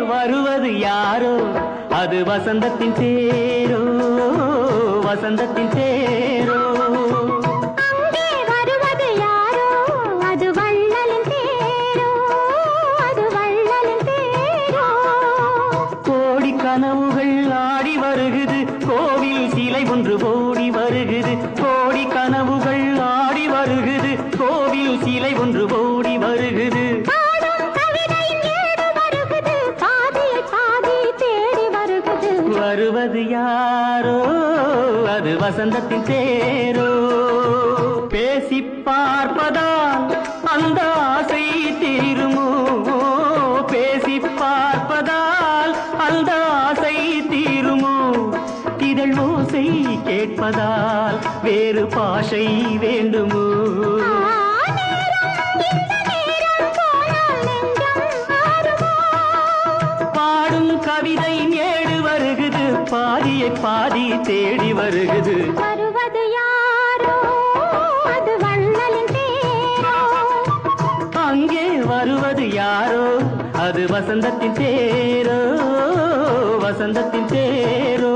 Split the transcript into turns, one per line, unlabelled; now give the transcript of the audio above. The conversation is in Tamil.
வருவது யாரோ அது வசந்தத்தின் தேரோ வசந்தத்தின் தேரோ
அங்கே வருவது யாரோ அது வள்ளலின் தேரோ அது வள்ளலின் தேரோ
கோடி கனவுகள் ஆடி வருகுது கோவில் சிலை ஒன்று ஓடி வருகுது கோடி கனவுகள் ஆடி வருகுது கோவில் சிலை ஒன்று ஓடி வருகுது வருவது யாரோ அது வசந்தத்தின் தேரோ பேசி பார்ப்பதால் அந்த ஆசை தீருமோ பேசி பார்ப்பதால் அந்த ஆசை தீருமோ இதழ் ஓசை கேட்பதால் வேறு பாஷை வேண்டுமோ பாடும் கவிதை நேடு வருகுது பாதியை பாதி தேடி வருகுது
வருவது யாரோ அது வள்ளலின் தேரோ
அங்கே வருவது யாரோ அது வசந்தத்தின் தேரோ வசந்தத்தின் தேரோ